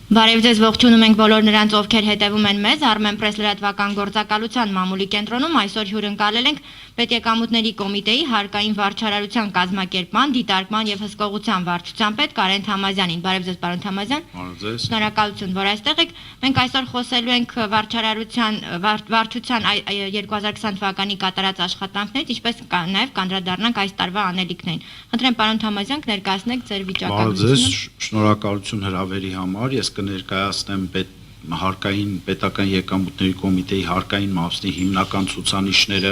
Բարև ձեզ, ողջունում ենք բոլոր նրանց, ովքեր հետևում են մեզ, Armenpress լրատվական գործակալության մամուլի կենտրոնում այսօր հյուրընկալել ենք Պետեկամուտների կոմիտեի հարկային վարչարարության կազմակերպման, դիտարկման եւ հսկողության վարչության պետ Կարեն Թամազյանին։ Բարև ձեզ, պարոն Թամազյան։ Բարև ձեզ։ Շնորհակալություն, որ այստեղ եք։ Մենք այսօր խոսելու ենք վարչության 2020 թվականի կատարած աշխատանքներից, ինչպես նաեւ կանդրադառնանք այս տարվա անելիքներին։ Խնդրեմ, պարոն Թամազյան, կներկայացնեք ձեր վիճակագրությունը։ Բարև ձեզ, շնորհակալություն հրավերի համար։ Ես կներկայացնեմ հարկային պետական եկամուտների կոմիտեի հարկային մասնի հիմնական ցուցանիշները,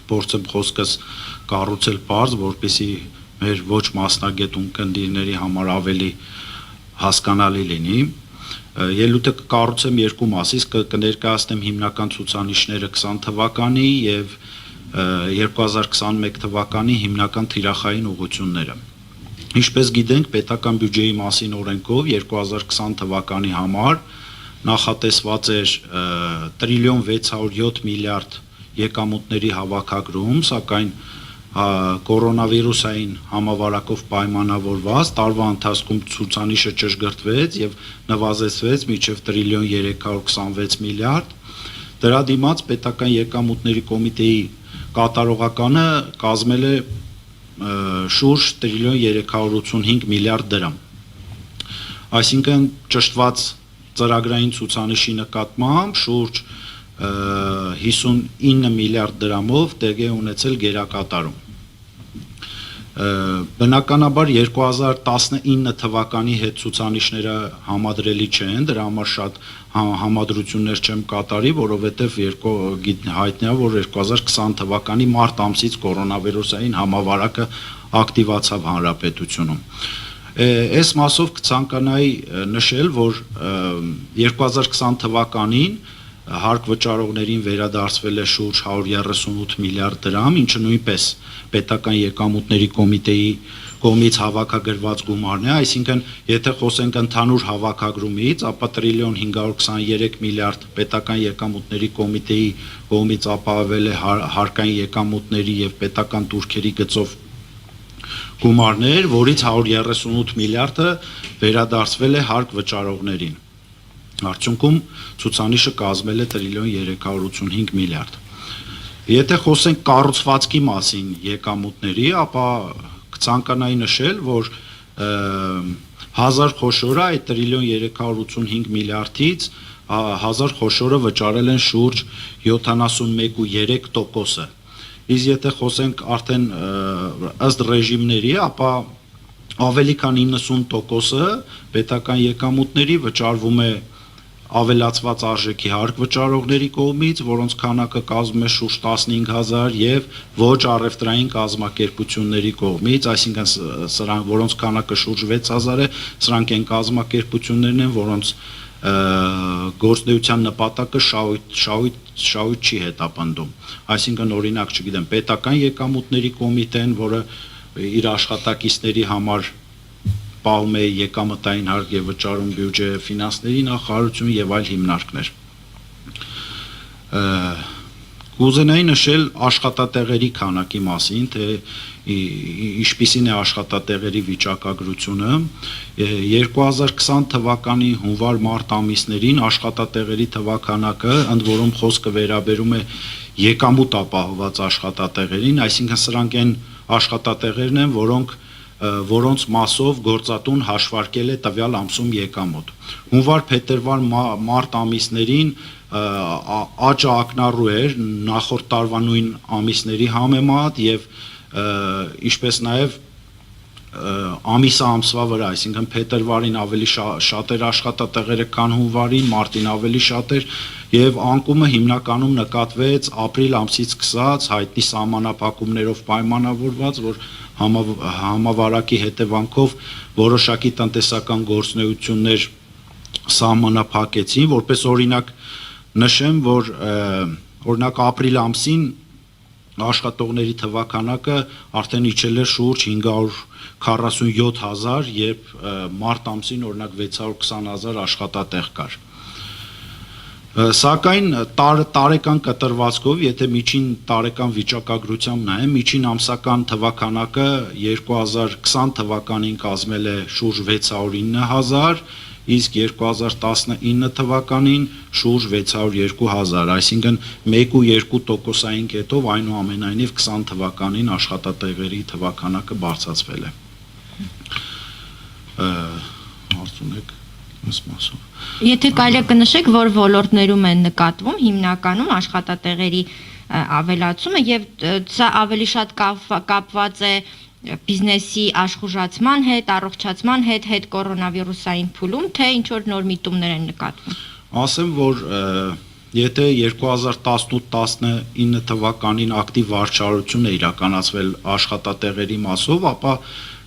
փորձեմ խոսքս կառուցել բարձ, որպեսզի մեր ոչ մասնագետ ունկնդիրների համար ավելի հասկանալի լինի։ Ելույթը կկառուցեմ երկու մասից, կներկայացնեմ հիմնական ցուցանիշները 20 թվականի եւ 2021 թվականի հիմնական թիրախային ուղղությունները։ Ինչպես գիտենք, պետական բյուջեի մասին օրենքով 2020 թվականի համար նախատեսված էր տրիլիոն 607 միլիարդ եկամուտների հավաքագրում, սակայն կորոնավիրուսային համավարակով պայմանավորված տարվա ընթացքում ցուցանիշը ճշգրտվեց եւ նվազեցվեց մինչեւ տրիլիոն 326 միլիարդ։ Դրա դիմաց պետական եկամուտների կոմիտեի կատարողականը կազմել է շուրջ տրիլիոն 385 միլիարդ դրամ։ Այսինքն ճշտված ծրագրային ցուցանիշի նկատմամբ շուրջ 59 միլիարդ դրամով տեղի ունեցել գերակատարում։ Բնականաբար 2019 թվականի հետ ցուցանիշները համադրելի չեն, դրա համար շատ համադրություններ չեմ կատարի, որովհետև հայտնի է, որ 2020 թվականի մարտ ամսից կորոնավիրուսային համավարակը ակտիվացավ հանրապետությունում։ Այս մասով կցանկանայի նշել, որ 2020 թվականին հարկ վճարողներին վերադարձվել է շուրջ 138 միլիարդ դրամ, ինչը նույնպես պետական եկամուտների կոմիտեի կողմից հավաքագրված գումարն է, այսինքն եթե խոսենք ընդհանուր հավաքագրումից, ապա տրիլիոն 523 միլիարդ պետական եկամուտների կոմիտեի կողմից ապահովել է հարկային եկամուտների եւ պետական տուրքերի գծով գումարներ, որից 138 միլիարդը վերադարձվել է հարկ վճարողներին։ Արդյունքում ցուցանիշը կազմել է տրիլիոն 385 միլիարդ։ Եթե խոսենք կառուցվածքի մասին եկամուտների, ապա կցանկանայի նշել, որ 1000 խոշորը այդ տրիլիոն 385 միլիարդից 1000 խոշորը վճարել են շուրջ 71.3%-ը։ Իսկ եթե խոսենք արդեն ըստ ռեժիմների, ապա ավելի քան 90%-ը պետական եկամուտների վճարվում է ավելացված արժեքի հարկ վճարողների կողմից, որոնց քանակը կազմում է շուրջ 15000 եւ ոչ առևտրային կազմակերպությունների կողմից, այսինքն սրանք, որոնց քանակը շուրջ 6000 է, սրանք են կազմակերպություններն են, որոնց գործնեության նպատակը շահույթ չի հետապնդում։ Այսինքն օրինակ, չգիտեմ, պետական եկամուտների կոմիտեն, որը իր աշխատակիցների համար պահում է եկամտային հարկ եւ վճարում բյուջե, ֆինանսների նախարարություն եւ այլ հիմնարկներ։ Կուզենայի նշել աշխատատեղերի քանակի մասին, թե ինչպիսին է աշխատատեղերի վիճակագրությունը։ 2020 թվականի հունվար-մարտ ամիսներին աշխատատեղերի թվականակը, ընդ որում խոսքը վերաբերում է եկամուտ ապահոված աշխատատեղերին, այսինքն սրանք են աշխատատեղերն են, որոնց մասով գործատուն հաշվարկել է տվյալ ամսում եկամուտ։ Հունվար-փետրվար-մարտ ամիսներին աճը ակնառու էր նախորդ տարվա նույն ամիսների համեմատ եւ ինչպես նաեւ ամիսը ամսվա վրա, այսինքն փետրվարին ավելի շատ էր աշխատատեղերը, քան հունվարին, մարտին ավելի շատ էր եւ անկումը հիմնականում նկատվեց ապրիլ ամսից սկսած հայտնի սահմանափակումներով պայմանավորված, որ համավարակի հետևանքով որոշակի տնտեսական գործունեություններ սահմանափակեցին, որպես օրինակ նշեմ, որ օրինակ ապրիլ ամսին աշխատողների թվականակը արդեն իջել է շուրջ 547,000, երբ մարտ ամսին օրինակ 620,000 աշխատատեղ կար։ Սակայն տարեկան կտրվածքով, եթե միջին տարեկան վիճակագրությամբ նայեմ, միջին ամսական թվականակը 2020 թվականին կազմել է շուրջ 609,000 իսկ 2019 թվականին շուրջ 602,000, այսինքն 1,2%-ային կետով այնուամենայնիվ 20 թվականին աշխատատեղերի թվականակը բարձրացվել է։ Հարցունեք այս մասով։ Եթե կարելի է կնշեք, որ ոլորտներում են նկատվում հիմնականում աշխատատեղերի ավելացումը եւ սա ավելի շատ կապված է բիզնեսի աշխուժացման հետ, առողջացման հետ կորոնավիրուսային փուլում, թե ինչ որ նոր միտումներ են նկատվում։ Ասեմ, որ եթե 2018-19 թվականին ակտիվ վարչարություն է իրականացվել աշխատատեղերի մասով, ապա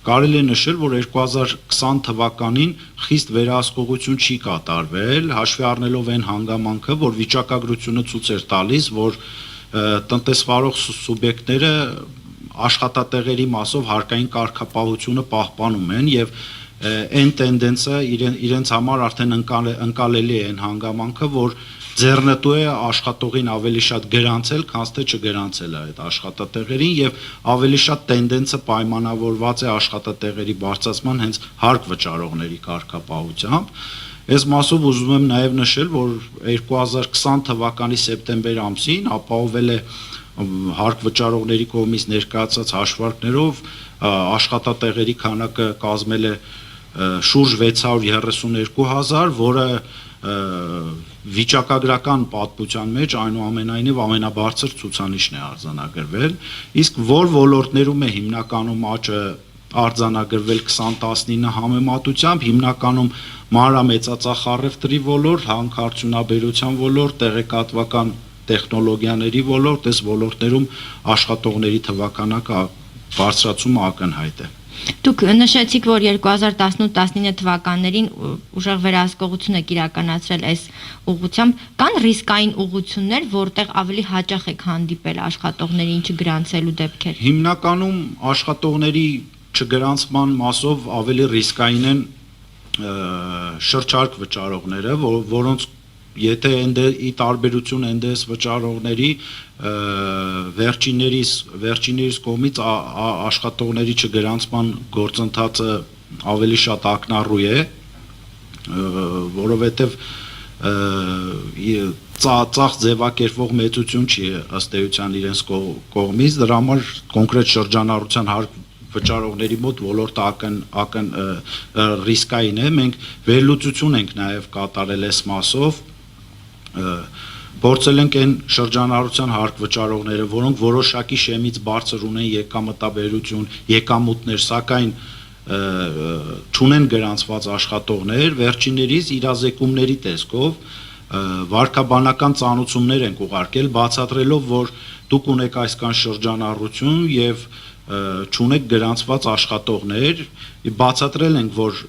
կարելի է նշել, որ 2020 թվականին խիստ վերահսկողություն չի կատարվել, հաշվի առնելով այն հանգամանքը, որ վիճակագրությունը ցույց էր տալիս, որ տնտեսվարող սուբյեկտները աշխատատեղերի մասով հարկային կարգապահությունը պահպանում են եւ այն տենդենսը իրենց համար արդեն ընկալելի է այն հանգամանքը, որ ձեռնտու է աշխատողին ավելի շատ գրանցել, քան թե չգրանցել այդ աշխատատեղերին եւ ավելի շատ տենդենսը պայմանավորված է աշխատատեղերի բարձրացման հենց հարկ վճարողների կարգապահությամբ։ Այս մասով ուզում եմ նաեւ նշել, որ 2020 թվականի սեպտեմբեր ամսին ապահովել է հարկ վճարողների կողմից ներկայացած հաշվարկներով աշխատատեղերի քանակը կազմել է շուրջ 632,000, որը վիճակագրական պատմության մեջ այնուամենայնիվ ամենաբարձր ցուցանիշն է արձանագրվել, իսկ որ ոլորտներում է հիմնականում աճը արձանագրվել 2019 համեմատությամբ, հիմնականում մանրամեծածախառևտրի ոլորտ, հանքարդյունաբերության ոլորտ, տեղեկատվական տեխնոլոգիաների ոլորտ, այս ոլորտներում աշխատողների թվականակը բարձրացումը ակնհայտ է։ Դուք նշեցիք, որ 2018-19 թվականներին ուժեղ վերահսկողություն եք իրականացրել այս ուղղությամբ, կան ռիսկային ուղղություններ, որտեղ ավելի հաճախ եք հանդիպել աշխատողներին չգրանցելու դեպքեր։ Հիմնականում աշխատողների չգրանցման մասով ավելի ռիսկային են շրջարկ վճարողները, որոնց եթե ի տարբերություն NDS վճարողների վերջիններիս կողմից աշխատողների չգրանցման գործընթացը ավելի շատ ակնառու է, որովհետև ծախս ձևակերպվող մեծություն չի ըստ էության իրենց կողմից, դրա համար կոնկրետ շրջանառության հարկ վճարողների մոտ ոլորտը ռիսկային է, մենք վերլուծություն ենք նաև կատարել այս մասով, փորձել ենք այն շրջանառության հարկ վճարողները, որոնք որոշակի շեմից բարձր ունեն եկամտաբերություն, եկամուտներ, սակայն չունեն գրանցված աշխատողներ, վերջիններիս իրազեկումների տեսքով վարքաբանական ծանուցումներ ենք ուղարկել, բացատրելով, որ դուք ունեք այսքան շրջանառություն եւ չունեք գրանցված աշխատողներ, բացատրել ենք, որ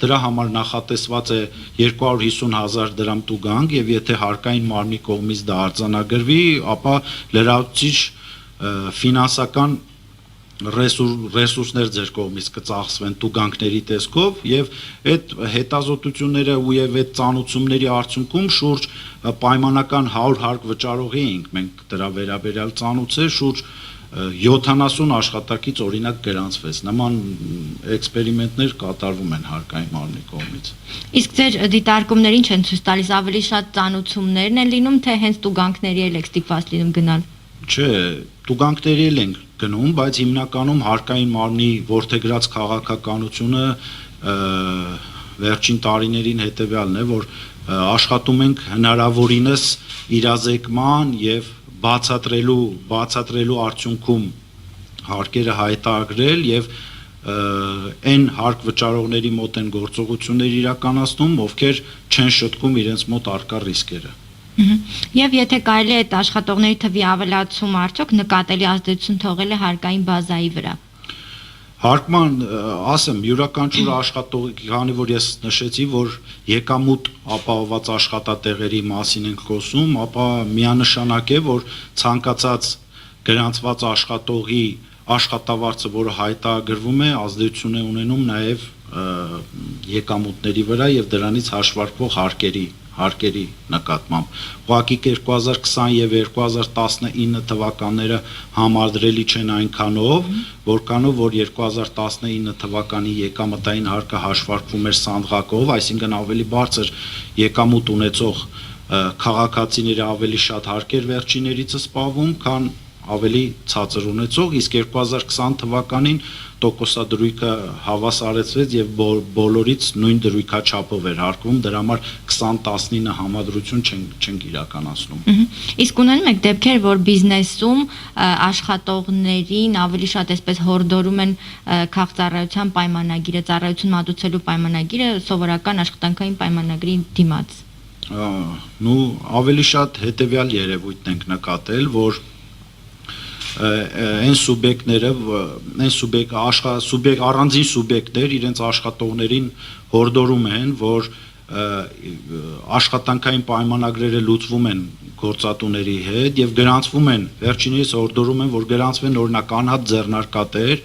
դրա համար նախատեսված է 250,000 դրամ տուգանք եւ եթե հարկային մարմնի կողմից դա արձանագրվի, ապա լրացուցիչ ֆինանսական ռեսուրսներ ձեր կողմից կծախսվեն տուգանքների տեսքով եւ այդ հետազոտությունները ու եւ այդ ծանուցումների արդյունքում շուրջ պայմանական 100 հարկ վճարողի ենք մենք դրա վերաբերյալ ծանուցել, շուրջ 70 աշխատակից օրինակ գրանցվեց։ Նման էքսպերիմենտներ կատարվում են հարկային մարմնի կողմից։ Իսկ ձեր դիտարկումներին չեն ցույց տալիս ավելի շատ ծանուցումներն են լինում, թե հենց տուգանքների էլ եք ստիպված լինում գնալ։ Չէ, տուգանքների էլ ենք գնում, բայց հիմնականում հարկային մարմնի որդեգրած քաղաքականությունը վերջին տարիներին հետևյալն է, որ աշխատում ենք հնարավորինս իրազեկման եւ բացատրելու արդյունքում հարկերը հայտարարել եւ այն հարկ վճարողների մոտ են գործողություններ իրականացնում, ովքեր չեն շտկում իրենց մոտ առկա ռիսկերը։ Եվ եթե կարելի է այդ աշխատողների թվի ավելացում արդյոք նկատելի ազդեցություն թողել է հարկային բազայի վրա։ Հարկման, ասեմ, յուրաքանչյուր աշխատող, քանի որ ես նշեցի, որ եկամուտ ապահովված աշխատատեղերի մասին ենք խոսում, ապա միանշանակ է, որ ցանկացած գրանցված աշխատողի աշխատավարձը, որը հայտարարվում է, ազդեցություն է ունենում նաև եկամուտների վրա եւ դրանից հաշվարկվող հարկերի հարկերի նկատմամբ։ Ուղղակի 2020 եւ 2019 թվականները համադրելի չեն այնքանով, որքանով որ 2019 թվականի եկամտային հարկը հաշվարկվում էր սանդղակով, այսինքն ավելի բարձր եկամուտ ունեցող քաղաքացիները ավելի շատ հարկեր վերջիներից սպավում, քան ավելի ցածր ունեցող, իսկ 2020 թվականին տոկոսադրույքը հավասարեցվեց եւ բոլորից նույն դրույքաչափով էր հարկվում, դրա համար 20-19 համադրություն չենք իրականացնում։ Իսկ ունենում եք դեպքեր, որ բիզնեսում աշխատողներին ավելի շատ այսպես հորդորում են քաղաքծառայության պայմանագիրը, ծառայություն մատուցելու պայմանագիրը սովորական աշխատանքային պայմանագրի դիմաց։ Ավելի շատ հետեւյալ երևույթն ենք նկատել, որ այն սուբյեկտները, առանձին սուբյեկտներ իրենց աշխատողներին հորդորում են, որ աշխատանքային պայմանագրերը լուծվում են գործատուների հետ եւ գրանցվում են, վերջինիս հորդորում են, որ գրանցվեն օրինակ անհատ ձեռնարկատեր,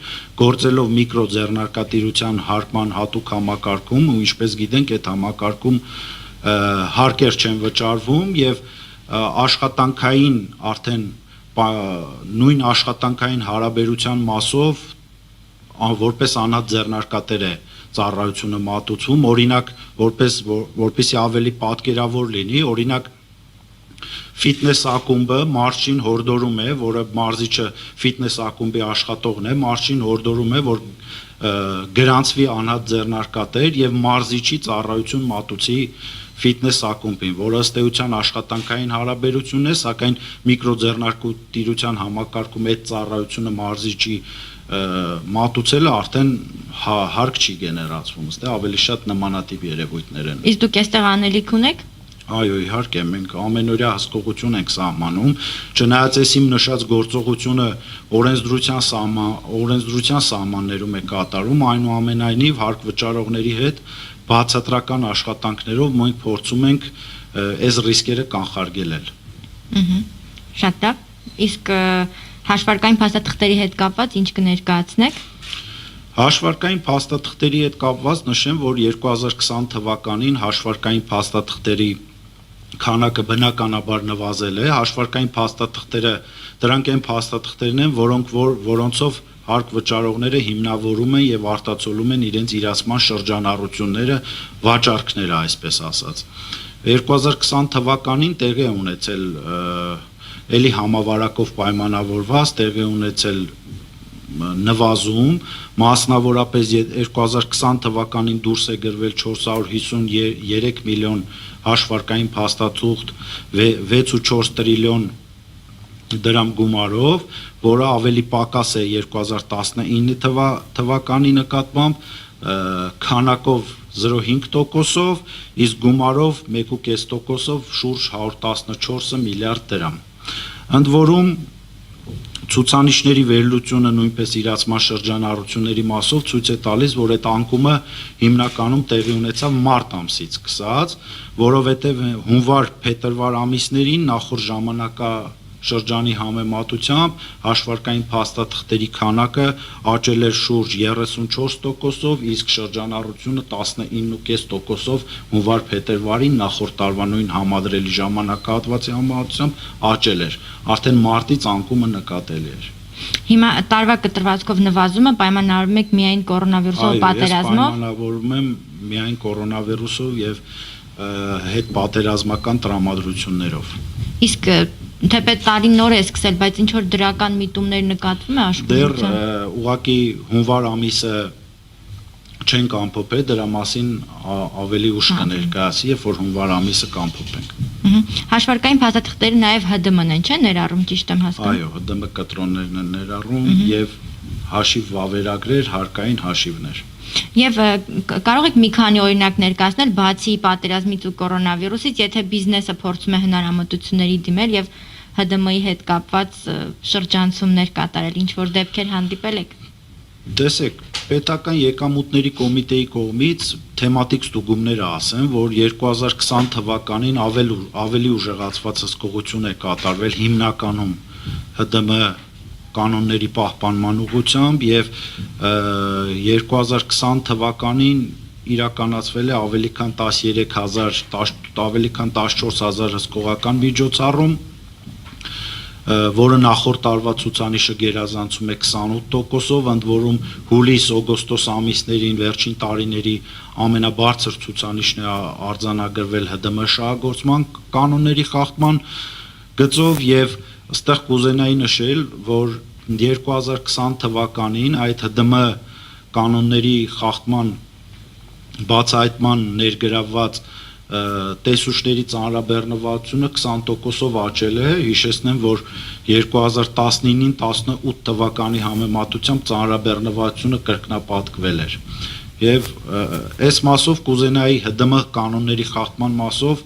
գործելով միկրո ձեռնարկատիրության հարկման հատուկ համակարգում, ու ինչպես գիտենք, այդ համակարգում հարկեր չեն վճարվում եւ աշխատանքային արդեն նույն աշխատանքային հարաբերության մասով որպես անհատ ձեռնարկատեր է ծառայությունը մատուցվում, օրինակ որպեսզի ավելի պատկերավոր լինի, օրինակ ֆիթնես ակումբը մարզչին հորդորում է, որը մարզիչը ֆիթնես ակումբի աշխատողն է, մարզչին հորդորում է, որ գրանցվի անհատ ձեռնարկատեր եւ մարզիչի ծառայություն մատուցի ֆիթնես ակումբին, որը ըստ էության աշխատանքային հարաբերություն է, սակայն միկրոձեռնարկատիրության համակարգում այդ ծառայությունը մարզիչի մատուցելը արդեն հարկ չի գեներացվում, ըստ ավելի շատ նմանատիպ երևույթներ են։ Իսկ դուք այստեղ անելիք ունեք։ Այո, իհարկե, մենք ամենօրյա հսկողություն ենք սահմանում, չնայած այս իմ նշած գործողությունը օրենսդրության սահմաններում է կատարում, այնուամենայնիվ հարկ վճարողների հետ բացատրական աշխատանքներով մենք փորձում ենք այս ռիսկերը կանխարգելել։ Շատ լավ։ Իսկ հաշվարկային փաստաթղթերի հետ կապված ինչ կներկայացնեք։ Հաշվարկային փաստաթղթերի հետ կապված նշեմ, որ 2020 թվականին հաշվարկային փաստաթղթերի քանակը բնականաբար նվազել է, հաշվարկային փաստաթղթերը դրանք այն փաստաթղթերն են, որոնցով հարկ վճարողները հիմնավորում են եւ արտացոլում են իրենց իրացման շրջանառությունները, վաճառքները, այսպես ասած։ 2020 թվականին տեղի է ունեցել էլի համավարակով պայմանավորված, տեղի ունեցել նվազում, մասնավորապես 2020 թվականին դուրս է գրվել 453 միլիոն հաշվարկային փաստաթուղթ 6.4 տրիլիոն դրամ գումարով, որը ավելի պակաս է 2019 թվականի նկատմամբ, քանակով 0.5%-ով, իսկ գումարով 1.5%-ով շուրջ 114 միլիարդ դրամ։ Ընդ որում ցուցանիշների վերլուծությունը նույնպես իրացման շրջանառությունների մասով ցույց է տալիս, որ այդ անկումը հիմնականում տեղի ունեցավ մարտ ամսից սկսած, որովհետև հունվար-փետրվար ամիսներին նախորդ ժամանակաշրջանի համեմատությամբ հաշվարկային փաստաթղթերի քանակը աճել էր շուրջ 34%-ով, իսկ շրջանառությունը 19.5%-ով հունվար-փետրվարին նախորդ տարվա նույն համադրելի ժամանակահատվածի համեմատությամբ աճել էր։ Արդեն մարտից անկումը նկատելի էր։ Հիմա տարվա կտրվածքով նվազումը պայմանավորում եք միայն կորոնավիրուսով պատերազմով։ Պայմանավորում եմ միայն կորոնավիրուսով եւ հետ պատերազմական տրամադրություններով։ Իսկ թեպետ տարին նոր է սկսել, բայց ինչ որ դրական միտումներ նկատվում է աշխատության։ Դեռ ուղղակի հունվար ամիսը չենք ամփոփել, դրա մասին ավելի ուշ կներկայացի, երբ որ հունվար ամիսը կամփոփենք։ Հաշվարկային փաստաթղթերը նաև ՀԴՄ-ն են, չէ՞, ներառում, ճիշտ եմ հասկանում։ Այո, ՀԴՄ կտրոններն են ներառում եւ հաշիվ վավերագրեր, հարկային հաշիվներ։ Եվ կարող եք մի քանի օրինակ ներկայացնել, բացի պատերազմից ու կորոնավիրուսից, եթե բիզնեսը փորձում է հնարամտությունների դիմել եւ ՀԴՄ-ի հետ կապված շրջանցումներ կատարել, ինչ որ դեպքեր հանդիպել եք։ Տեսեք, պետական եկամուտների կոմիտեի կողմից թեմատիկ ստուգումները ասեն, որ 2020 թվականին ավելի ուժեղացված հսկողություն է կատարվել հիմնականում ՀԴՄ կանոնների պահպանման ուղղությամբ եւ 2020 թվականին իրականացվել է ավելի քան 13000 ավելի քան 14000 հսկողական միջոցառում, որը նախորդ տարվա ցուցանիշը գերազանցում է 28%-ով, ընդ որում հուլիս-օգոստոս ամիսներին վերջին տարիների ամենաբարձր ցուցանիշն է արձանագրվել ՀԴՄ շահագործման կանոնների խախտման գծով եւ այստեղ կուզենայի նշել, որ 2020 թվականին այդ ՀԴՄ կանոնների խախտման բացահայտման ներգրավված տեսուչների ծանրաբեռնվածությունը 20%-ով աճել է, հիշեցնեմ, որ 2019-ին 18 թվականի համեմատությամբ ծանրաբեռնվածությունը կրկնապատկվել էր։ Եվ այս մասով կուզենայի ՀԴՄ կանոնների խախտման մասով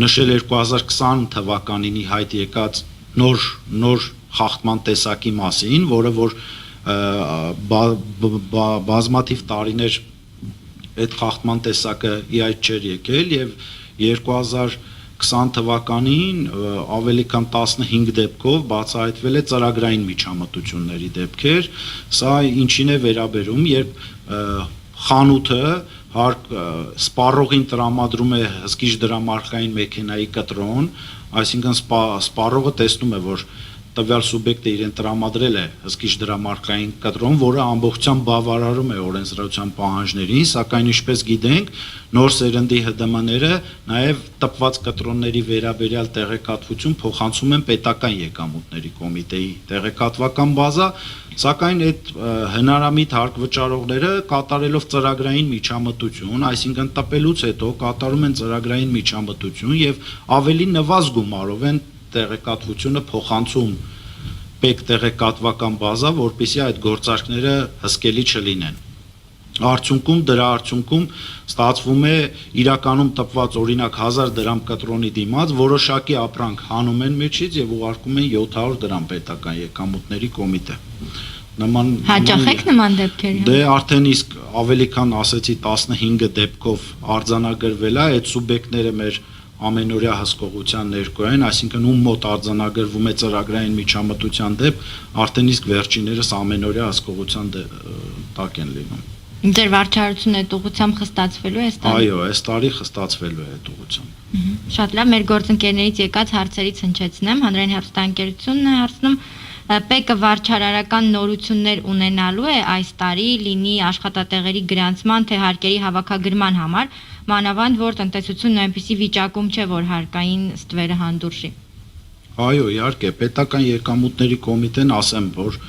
նշել 2020 թվականին ի հայտ եկած նոր խախտման տեսակի մասին, որը որ բազմաթիվ տարիներ այդ խախտման տեսակը ի հայտ չէր եկել եւ 2020 թվականին ավելի քան 15 դեպքով բացահայտվել է ծրագրային միջամտությունների դեպքեր, սա ինչին է վերաբերում, երբ խանութը սպառողին տրամադրում է հսկիչ դրամարկղային մեքենայի կտրոն, այսինքն սպառողը տեսնում է, որ տվյալ սուբյեկտը իրեն տրամադրել է հսկիչ դրամարկղային կտրոն, որը ամբողջությամբ բավարարում է օրենսդրության պահանջներին, սակայն ինչպես գիտենք, նոր սերնդի ՀԴՄ-ները նաև տպված կտրոնների վերաբերյալ տեղեկատվություն փոխանցում են պետական եկամուտների կոմիտեի տեղեկատվական բազա, սակայն այդ հնարամիտ հարկվճարողները կատարելով ծրագրային միջամտություն, այսինքն տպելուց հետո կատարում են ծրագրային միջամտություն եւ ավելի նվազ գումարով են տեղեկատվությունը փոխանցում պետք տեղեկատվական բազա, որպեսզի այդ գործարքները հսկելի չլինեն։ Դրա արդյունքում ստացվում է իրականում տպված օրինակ 1000 դրամ կտրոնի դիմաց որոշակի ապրանք հանում են մեջից եւ ուղարկում են 700 դրամ պետական եկամուտների կոմիտե։ Հաճախ եք նման դեպքերի։ Դե արդեն իսկ ավելի քան ասեցի 15 դեպքով արձանագրվել է, այդ սուբյեկտները մեր ամենօրյա հսկողության ներքո են, այսինքն ում մոտ արձանագրվում է ծրագրային միջամտության դեպք, արդեն իսկ վերջիններս ամենօրյա հսկողության տակ են լինում։ Ձեր վարչարությունը այդ ուղղությամբ խստացվելու է այս տարի։ Այո, այս տարի խստացվելու է այդ ուղղությամբ։ Շատ լավ, մեր գործընկերներից եկած հարցերից հնչեցնեմ, հանրային հեռուստաընկերությունն է հարցնում, ՊԵԿ-ը վարչարարական նորություններ ունենալու է այս տարի, լինի աշխատատեղերի գրանցման, թե հարկերի հավաքագրման համար, մանավանդ որ տնտեսությունն այնպիսի վիճակում չէ, որ հարկային ստվերը հանդուրժի։ Այո, իհարկե, պետական եկամուտների կոմիտեն ասեմ, որ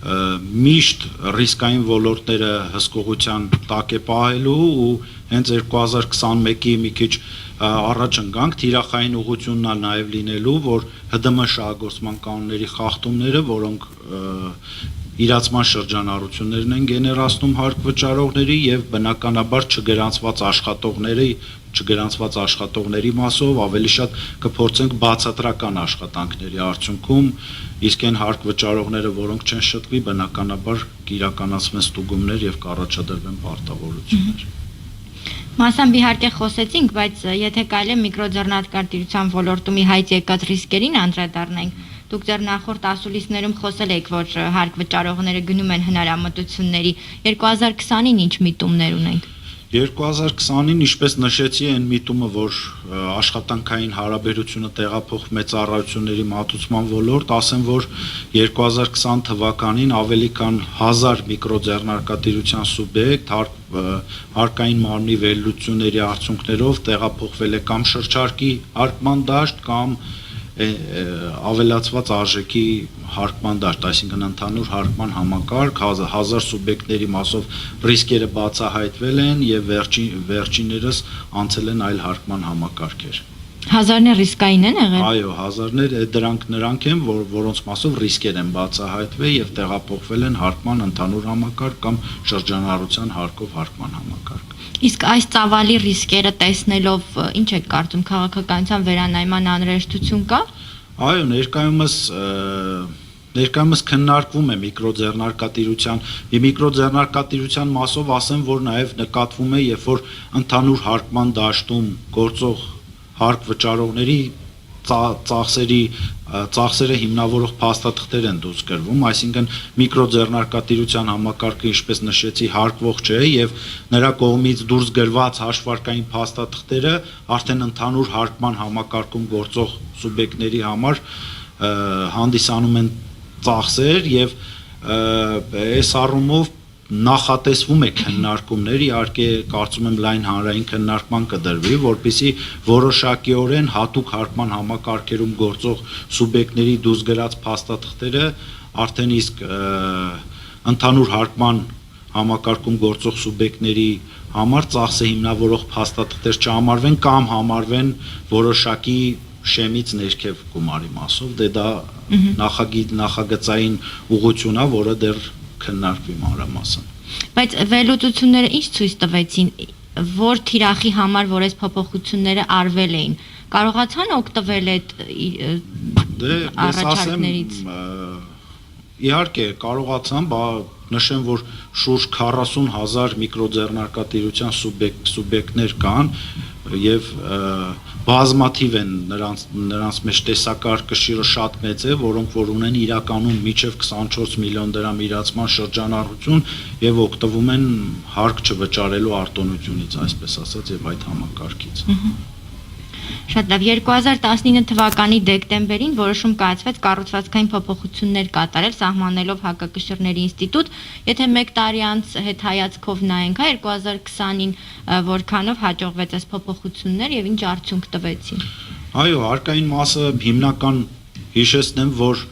միշտ ռիսկային ոլորտները հսկողության տակ է պահելու ու հենց 2021-ի մի քիչ առաջ ընկանք թիրախային ուղղությունն է նաև լինելու, որ ՀԴՄ շահագործման կանոնների խախտումները, որոնք իրացման շրջանառություններն են գեներացնում հարկվճարողների եւ բնականաբար չգրանցված աշխատողների մասով ավելի շատ կփորձենք բացատրական աշխատանքների արդյունքում, իսկ այն հարկվճարողները, որոնք չեն շտկվի, բնականաբար կիրականացվեն ստուգումներ եւ կառաջադրվեն պարտավորություններ։ Մասամբ իհարկե խոսեցինք, բայց եթե կարելի է միկրոձեռնարկատիրության ոլորտում ի հայտ եկած ռիսկերին անդրադառնանք, դուք ձեր նախորդ ասուլիսներում խոսել եք, որ հարկվճարողները գնում են հնարամտությունների, 2020-ին ինչ միտումներ ունենք։ 2020-ին, ինչպես նշեցի, այն միտումը, որ աշխատանքային հարաբերությունը տեղափոխվում է ծառայությունների մատուցման ոլորտ, ասեմ, որ 2020 թվականին ավելի քան 1000 միկրոձեռնարկատիրության սուբյեկտ հարկային մարմնի վերլուծությունների արդյունքներով տեղափոխվել է կամ շրջարկի հարկման դաշտ կամ ավելացված արժեքի հարկման դաշտ, այսինքն ընդհանուր հարկման համակարգ, 1000 սուբյեկտների մասով ռիսկերը բացահայտվել են եւ վերջիններս անցել են այլ հարկման համակարգեր։ Հազարներ ռիսկային են եղել։ Այո, հազարներ նրանք են, որոնց մասով ռիսկեր են բացահայտվել եւ տեղափոխվել են հարկման ընդհանուր համակարգ կամ շրջանառության հարկով հարկման համակարգ։ Իսկ այս ծավալի ռիսկերը տեսնելով ինչ եք կարծում, քաղաքականության վերանայման անհրաժեշտություն կա։ Այո, ներկայումս քննարկվում է միկրոձեռնարկատիրության մասով ասեմ, որ նաև նկատվում է, երբ որ ընդհանուր հարկման դաշտում գործող հարկ վճարողների ծախսերը հիմնավորող փաստաթղթեր են դուրս գրվում, այսինքն միկրոձեռնարկատիրության համակարգը, ինչպես նշեցի, հարկվող չէ եւ նրա կողմից դուրս գրված հաշվարկային փաստաթղթերը արդեն ընդհանուր հարկման համակարգում գործող սուբյեկտների համար հանդիսանում են ծախսեր եւ այս առումով նախատեսվում է քննարկումներ, իհարկե կարծում եմ լայն հանրային քննարկման կդրվի, որպեսզի որոշակիորեն հատուկ հարկման համակարգերում գործող սուբյեկտների դուրս գրած փաստաթղթերը արդեն իսկ ընդհանուր հարկման համակարգում գործող սուբյեկտների համար ծախսը հիմնավորող փաստաթղթեր չհամարվեն կամ համարվեն որոշակի շեմից ներքև գումարի մասով, դե դա նախագծային ուղղություն է, որը դեռ քննարկվի մանրամասն։ Բայց վերլուծությունները ինչ ցույց տվեցին, որ թիրախի համար, որ այս փոփոխությունները արվել էին, կարողացան օգտվել այդ առաջարկներից։ Իհարկե կարողացան, նշեմ, որ շուրջ 40,000 միկրոձեռնարկատիրության սուբյեկտներ կան եւ բազմաթիվ են նրանց մեջ տեսակարգը շատ մեծ է, որոնք որ ունեն իրականում մինչև 24 միլիոն դրամ իրացման շրջանառություն եւ օգտվում են հարկ չվճարելու արտոնությունից, այսպես ասած, եւ այդ համակարգից։ Շատ լավ, 2019 թվականի դեկտեմբերին որոշում կայացվեց կառուցվածքային փոփոխություններ կատարել, սահմանելով հակակշիռների ինստիտուտ, եթե 1 տարի անց հետհայացքով նայենք, 2020-ին որքանով հաջողվեց այս փոփոխություններ եւ ինչ արդյունք տվեցին։ Այո, հարկային մասը հիմնական հիշեցնեմ, որ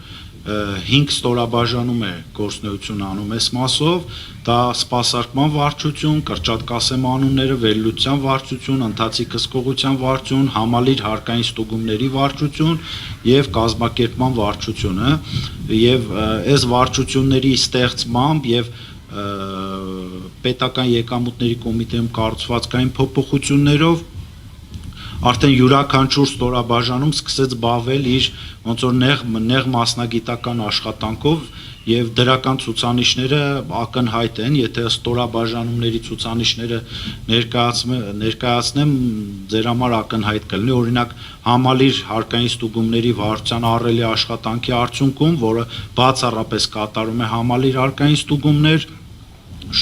5 ստորաբաժանում է գործունեություն անում այս մասով, դա սպասարկման վարչություն, կրճատկասեմ անունները, վերլուծության վարչություն, ընթացիկ հսկողության վարչություն, համալիր հարկային ստուգումների վարչություն եւ կազմակերպման վարչությունը, եւ այս վարչությունների ստեղծմամբ եւ պետական եկամուտների կոմիտեում կառուցվածքային փոփոխություններով արդեն յուրաքանչյուր ստորաբաժանում սկսեց զբաղվել իր ոնց որ նեղ մասնագիտական աշխատանքով եւ դրական ցուցանիշները ակնհայտ են, եթե ստորաբաժանումների ցուցանիշները ներկայացնեմ, ձեր համար ակնհայտ կլինի, օրինակ համալիր հարկային ստուգումների վարչության ահռելի աշխատանքի արդյունքում, որը բացառապես կատարում է համալիր հարկային ստուգումներ,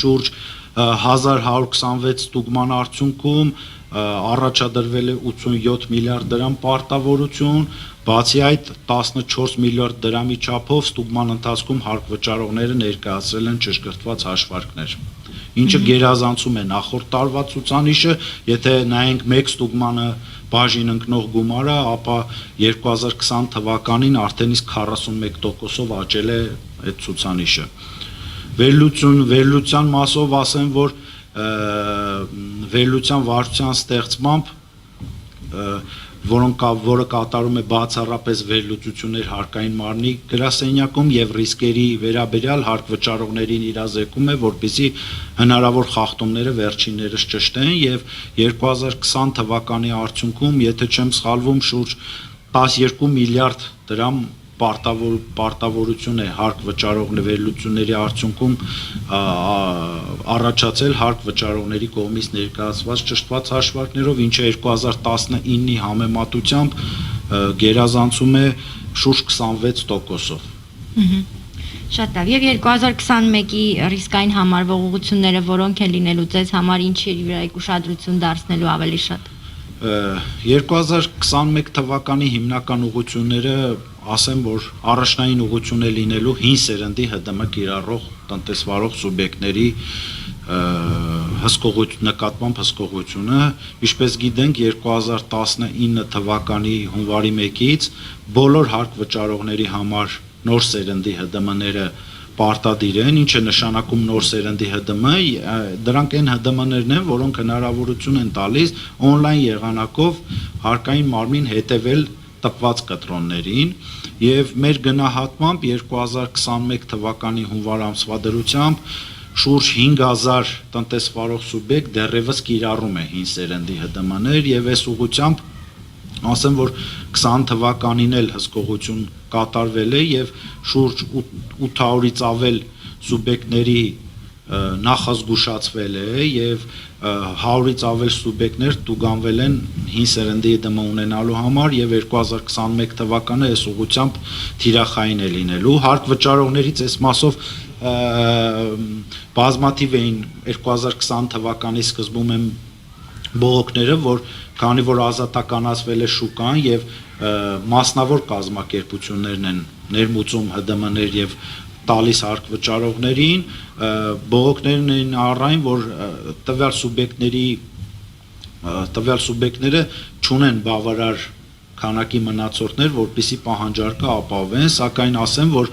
շուրջ 1126 ստուգման արդյունքում առաջադրվել է 87 միլիարդ դրամ պարտավորություն, բացի այդ 14 միլիարդ դրամի չափով ստուգման ընթացքում հարկ վճարողները ներկայացրել են ճշգրտված հաշվարկներ, ինչը գերազանցում է նախորդ տարվա ցուցանիշը, եթե նայենք մեկ ստուգմանը բաժին ընկնող գումարը, ապա 2020 թվականին արդեն իսկ 41%-ով աճել է այդ ցուցանիշը։ Վերլուծության մասով ասեմ, որ վերլուծության վարչության ստեղծմամբ, որը կատարում է բացառապես վերլուծություններ հարկային մարմնի գրասենյակում եւ ռիսկերի վերաբերյալ հարկ վճարողներին իրազեկում է, որպեսզի հնարավոր խախտումները վերջիններս ճշտեն եւ 2020 թվականի արդյունքում, եթե չեմ սխալվում, շուրջ 12 միլիարդ դրամ պարտավորություն է հարկ վճարողների վերլուծությունների արդյունքում առաջացել հարկ վճարողների կողմից ներկայացված ճշտված հաշվարկներով, ինչը 2019-ի համեմատությամբ գերազանցում է շուրջ 26%-ով։ Շատ լավ, եւ 2021-ի ռիսկային համարվող ուղղությունները որոնք են լինելու ձեզ համար, ինչի վրա եք ուշադրություն դարձնելու ավելի շատ։ 2021 թվականի հիմնական ուղղությունները ասեմ, որ առաջնային ուղղություն է լինելու հին սերնդի ՀԴՄ կիրառող տնտեսվարող սուբյեկտների նկատմամբ հսկողությունը, ինչպես գիտենք 2019 թվականի հունվարի 1-ից բոլոր հարկ վճարողների համար նոր սերնդի ՀԴՄ-ները պարտադիր են, ինչը նշանակում նոր սերնդի ՀԴՄ, դրանք այն ՀԴՄ-ներն են, որոնք հնարավորություն են տալիս on-line եղանակով հարկային մարմին հետևել տպված կտրոններին եւ մեր գնահատմամբ 2021 թվականի հունվար ամսվա դրությամբ շուրջ 5000 տնտեսվարող սուբյեկտ դեռևս կիրառում է հին սերնդի ՀԴՄ-ներ եւ այս ուղղությամբ ասեմ, որ 20 թվականին էլ հսկողություն կատարվել է եւ շուրջ 800-ից ավել սուբյեկտների նախազգուշացվել է եւ 100-ից ավել սուբյեկտներ տուգանվել են հին սերնդի ԴՄ ունենալու համար եւ 2021 թվականը այս ուղղությամբ թիրախային է լինելու հարկ վճարողներից այս մասով բազմաթիվ էին 2020 թվականի սկզբում են բողոքները, որ քանի որ ազատականացվել է շուկան եւ մասնավոր կազմակերպություններն են ներմուծում ՀԴՄ-ներ եւ տալիս հարկ վճարողներին, բողոքներն են առայն, որ տվյալ սուբյեկտները չունեն բավարար քանակի մնացորդներ, որպեսզի պահանջարկը ապահովեն, սակայն ասեմ, որ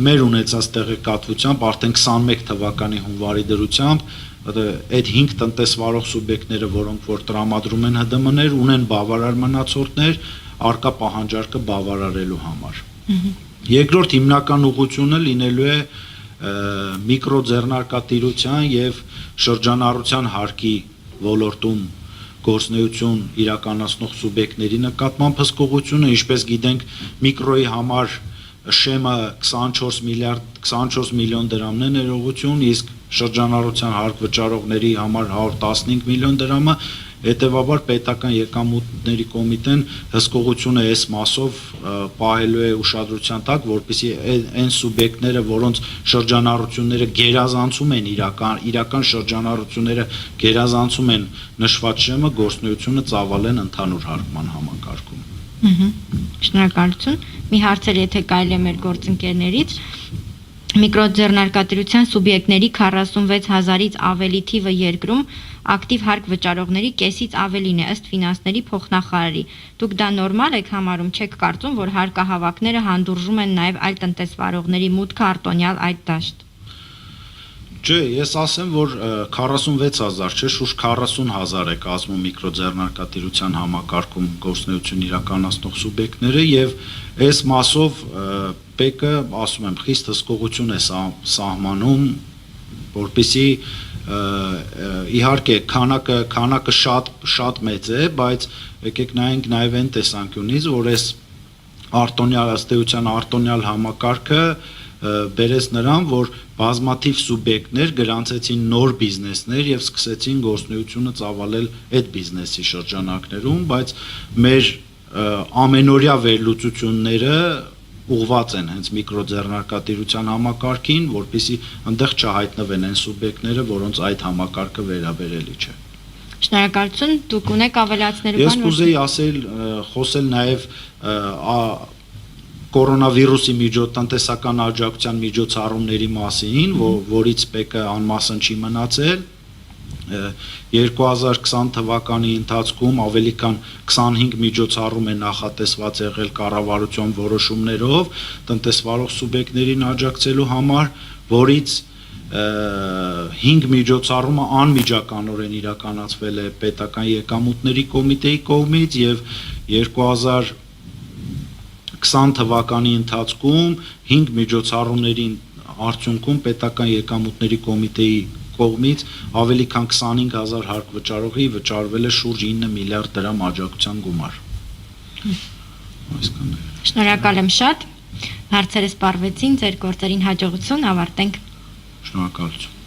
մեր ունեցած տեղեկատվությամբ արդեն 21 թվականի հունվարի դրությամբ այդ 5 տնտեսվարող սուբյեկտները, որոնք որ տրամադրում են ՀԴՄ-ներ, ունեն բավարար մնացորդներ արկա պահանջարկը բավարարելու համար։ Երկրորդ հիմնական ուղղությունը լինելու է միկրոձեռնարկատիրության եւ շրջանառության հարկի ոլորտում գործունեություն իրականացնող սուբյեկտների նկատմամբ հսկողությունը, ինչպես գիտենք, միկրոյի համար շեմը 24 միլիոն դրամն է ներողություն, իսկ շրջանառության հարկ վճարողների համար 115 միլիոն դրամը, հետևաբար պետական եկամուտների կոմիտեն հսկողությունը այս մասով պահելու է ուշադրության տակ, որպեսզի այն սուբյեկտները, որոնց շրջանառությունները գերազանցում են իրական շրջանառությունները գերազանցում են նշված շեմը, գործունեությունը ծավալեն ընդհանուր հարկման համակարգում։ Շնորհակալություն։ Մի հարցեր, եթե կարելի է մեր գործընկերներից, միկրոձեռնարկատիրության սուբյեկտների 46,000-ից ավելի թիվը երկրում ակտիվ հարկ վճարողների կեսից ավելին է ըստ ֆինանսների փոխնախարարի։ Դուք դա նորմալ եք համարում, չեք կարծում, որ հարկահավաքները հանդուրժում են նաև այլ տնտեսվարողների մուտքը արտոնյալ այդ դաշտ։ Չէ, ես ասեմ, որ 46,000 չէ, շուրջ 40,000 է կազմում միկրոձեռնարկատիրության համակարգում գործունեություն իրականացնող սուբյեկտները եւ այս մասով ՊԵԿ-ը, ասում եմ, խիստ հսկողություն է սահմանում, որպեսզի իհարկե քանակը շատ մեծ է, բայց եկեք նայենք նաև այն տեսանկյունից, որ այս արտոնյալ համակարգը բերեց նրան, որ բազմաթիվ սուբյեկտներ գրանցեցին նոր բիզնեսներ եւ սկսեցին գործունեությունը ծավալել այդ բիզնեսի շրջանակներում, բայց մեր ամենօրյա վերլուծությունները ուղղված են հենց միկրոձեռնարկատիրության համակարգին, որպեսզի այնտեղ չհայտնվեն այն սուբյեկտները, որոնց այդ համակարգը վերաբերելի չէ։ Շնորհակալություն, դուք ունեք ավելացնելու բան։ Ես կուզեի խոսել նաև կորոնավիրուսի տնտեսական աջակցության միջոցառումների մասին, որից ՊԵԿ-ը անմասն չի մնացել։ 2020 թվականի ընթացքում ավելի քան 25 միջոցառում է նախատեսված եղել կառավարության որոշումներով տնտեսվարող սուբյեկտներին աջակցելու համար, որից 5 միջոցառումը անմիջականորեն իրականացվել է պետական եկամուտների կոմիտեի կողմից եւ 2020 թվականի ընթացքում 5 միջոցառումների արդյունքում պետական եկամուտների կոմիտեի կողմից ավելի քան 25,000 հարկ վճարողի վճարվել է շուրջ 9 միլիարդ դրամ աջակցության գումար։ Շնորհակալ եմ շատ։ Հարցերը սպառվեցին, ձեր գործերին հաջողություն, ավարտենք։ Շնորհակալություն։